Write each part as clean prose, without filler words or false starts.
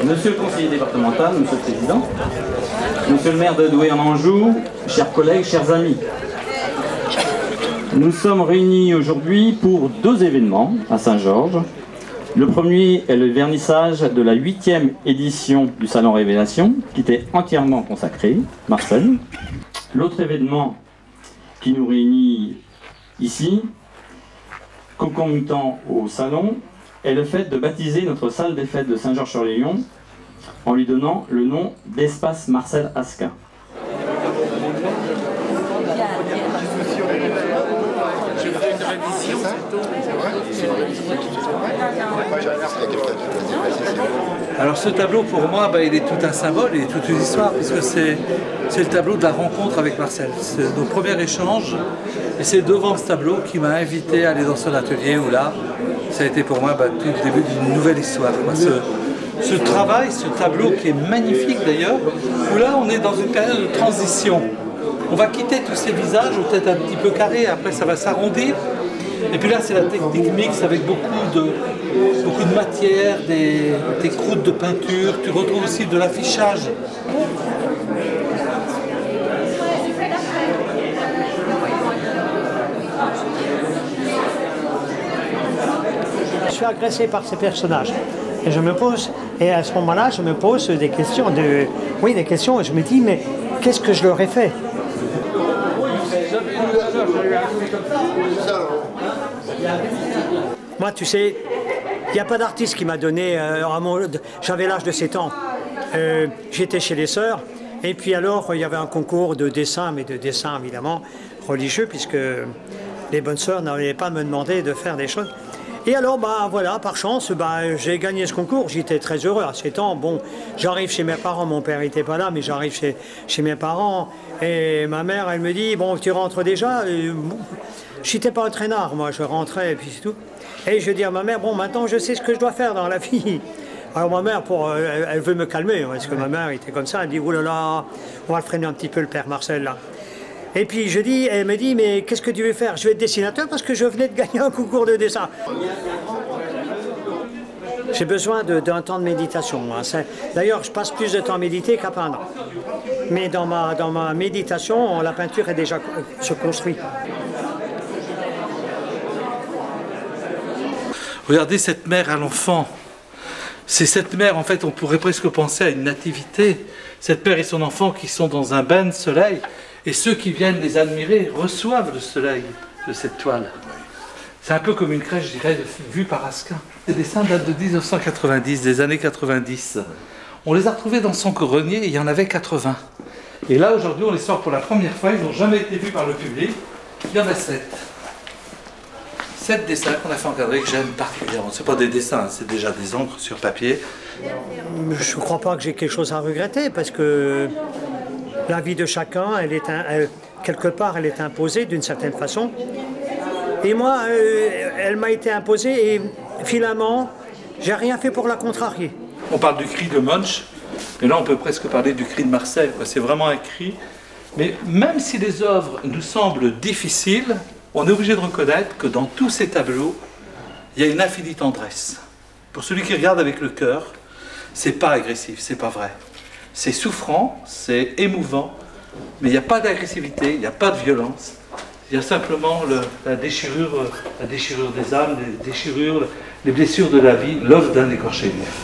Monsieur le conseiller départemental, monsieur le président, monsieur le maire de Douai en Anjou, chers collègues, chers amis. Nous sommes réunis aujourd'hui pour deux événements à Saint-Georges. Le premier est le vernissage de la 8e édition du Salon Révélation, qui était entièrement consacré, Marcel. L'autre événement qui nous réunit ici, concomitant au salon, est le fait de baptiser notre salle des fêtes de Saint-Georges-sur-le-Lion en lui donnant le nom d'Espace Marcel Asquin. Alors ce tableau pour moi, il est tout un symbole, il est toute une histoire, puisque c'est le tableau de la rencontre avec Marcel. C'est nos premiers échanges, et c'est devant ce tableau qui m'a invité à aller dans son atelier, où là, ça a été pour moi tout le début d'une nouvelle histoire. Ce travail, ce tableau qui est magnifique d'ailleurs, où là on est dans une période de transition. On va quitter tous ces visages, peut-être un petit peu carrés, après ça va s'arrondir. Et puis là c'est la technique mixte avec beaucoup de matière, des croûtes de peinture, tu retrouves aussi de l'affichage. Je suis agressé par ces personnages. Et je me pose, et à ce moment-là, je me pose des questions, des questions, et je me dis, mais qu'est-ce que je leur ai fait? Moi, tu sais, il n'y a pas d'artiste qui m'a donné, j'avais l'âge de 7 ans, j'étais chez les sœurs, et puis alors, il y avait un concours de dessin, mais de dessin évidemment religieux, puisque les bonnes sœurs n'avaient pas à me demander de faire des choses. Et alors, voilà, par chance, j'ai gagné ce concours, j'étais très heureux à 7 ans. Bon, j'arrive chez mes parents, mon père n'était pas là, mais j'arrive chez mes parents, et ma mère, elle me dit, bon, tu rentres déjà? Je n'étais pas un traînard, moi, je rentrais, et puis c'est tout. Et je dis à ma mère, bon, maintenant, je sais ce que je dois faire dans la vie. Alors ma mère, elle veut me calmer, parce que ma mère était comme ça, elle dit, oh là là, on va le freiner un petit peu, le père Marcel, là. Et puis elle me dit, mais qu'est-ce que tu veux faire? Je vais être dessinateur parce que je venais de gagner un concours de dessin. J'ai besoin d'un temps de méditation. D'ailleurs, je passe plus de temps à méditer qu'à peindre. Mais dans ma méditation, la peinture est déjà se construit. Regardez cette mère à l'enfant. C'est cette mère, en fait, on pourrait presque penser à une nativité. Cette mère et son enfant qui sont dans un bain de soleil. Et ceux qui viennent les admirer reçoivent le soleil de cette toile. C'est un peu comme une crèche, je dirais, vue par Asquin. Ces dessins datent de 1990, des années 90. On les a retrouvés dans son grenier, et il y en avait 80. Et là, aujourd'hui, on les sort pour la première fois, ils n'ont jamais été vus par le public. Il y en a 7. 7 dessins qu'on a fait encadrer, que j'aime particulièrement. Ce n'est pas des dessins, c'est déjà des encres sur papier. Je ne crois pas que j'ai quelque chose à regretter, parce que la vie de chacun, quelque part, elle est imposée d'une certaine façon. Et moi, elle m'a été imposée et finalement, j'ai rien fait pour la contrarier. On parle du cri de Munch, mais là on peut presque parler du cri de Marcel. C'est vraiment un cri. Mais même si les œuvres nous semblent difficiles, on est obligé de reconnaître que dans tous ces tableaux, il y a une infinie tendresse. Pour celui qui regarde avec le cœur, c'est pas agressif, c'est pas vrai. C'est souffrant, c'est émouvant, mais il n'y a pas d'agressivité, il n'y a pas de violence. Il y a simplement la déchirure des âmes, les blessures de la vie, l'os d'un écorché vif.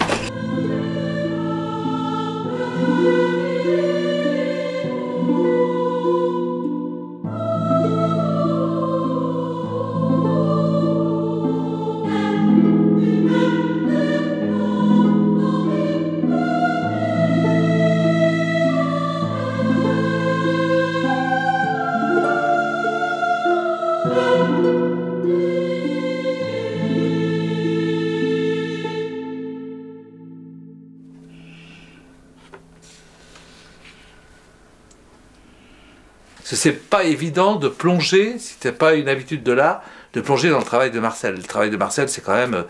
C'est pas évident de plonger, si tu n'as pas une habitude de l'art, de plonger dans le travail de Marcel. Le travail de Marcel, c'est quand même,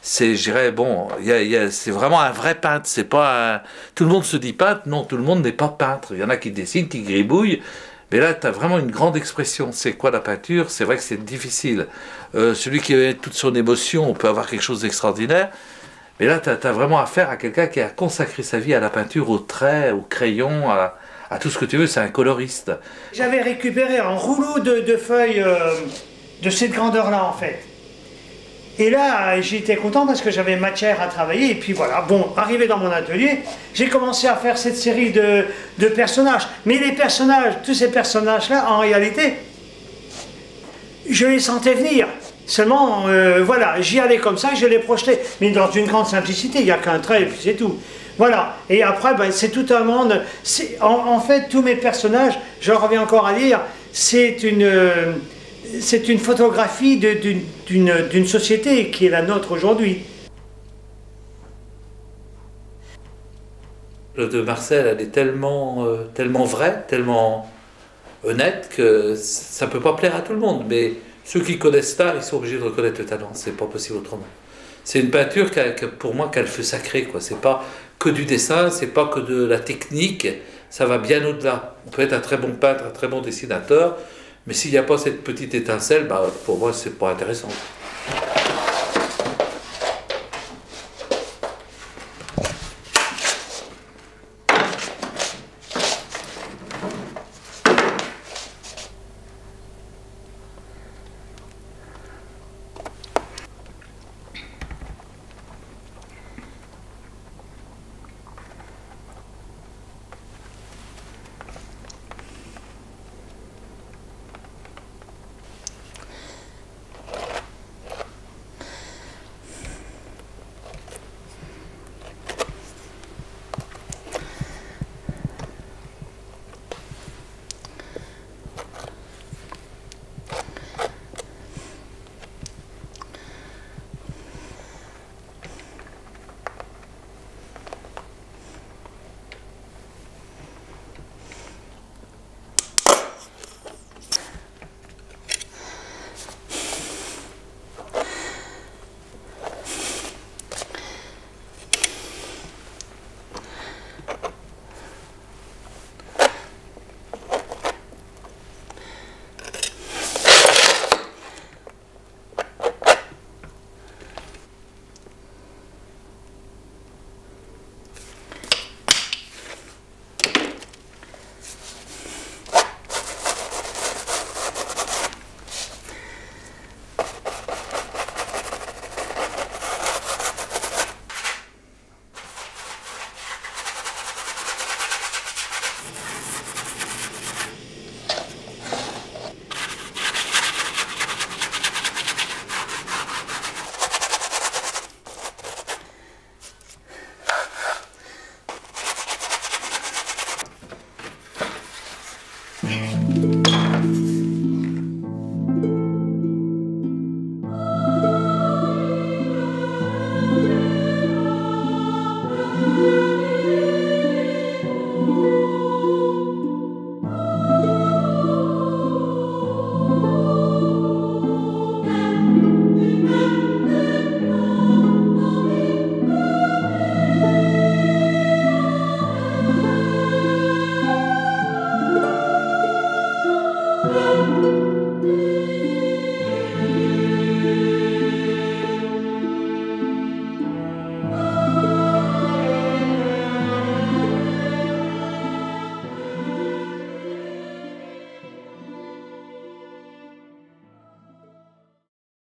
je dirais, bon, c'est vraiment un vrai peintre. C'est pas un... Tout le monde se dit peintre, non, tout le monde n'est pas peintre. Il y en a qui dessinent, qui gribouillent, mais là, tu as vraiment une grande expression. C'est quoi la peinture? C'est vrai que c'est difficile. Celui qui a toute son émotion, on peut avoir quelque chose d'extraordinaire, mais là, tu as vraiment affaire à quelqu'un qui a consacré sa vie à la peinture, au trait, au crayon, à tout ce que tu veux, c'est un coloriste. J'avais récupéré un rouleau de feuilles de cette grandeur-là, en fait. Et là, j'étais content parce que j'avais matière à travailler. Et puis voilà, bon, arrivé dans mon atelier, j'ai commencé à faire cette série de personnages. Mais les personnages, tous ces personnages-là, en réalité, je les sentais venir. Seulement, voilà, j'y allais comme ça, je les projetais. Mais dans une grande simplicité, il n'y a qu'un trait et puis c'est tout. Voilà, et après, ben, c'est tout un monde. En fait, tous mes personnages, je reviens encore à dire, c'est une photographie d'une société qui est la nôtre aujourd'hui. L'œuvre de Marcel, elle est tellement vraie, tellement honnête que ça ne peut pas plaire à tout le monde. Mais ceux qui connaissent l'art, ils sont obligés de reconnaître le talent. C'est pas possible autrement. C'est une peinture pour moi, qu'elle fait sacré, quoi. C'est pas que du dessin, c'est pas que de la technique, ça va bien au-delà. On peut être un très bon peintre, un très bon dessinateur, mais s'il n'y a pas cette petite étincelle, bah, pour moi, c'est pas intéressant.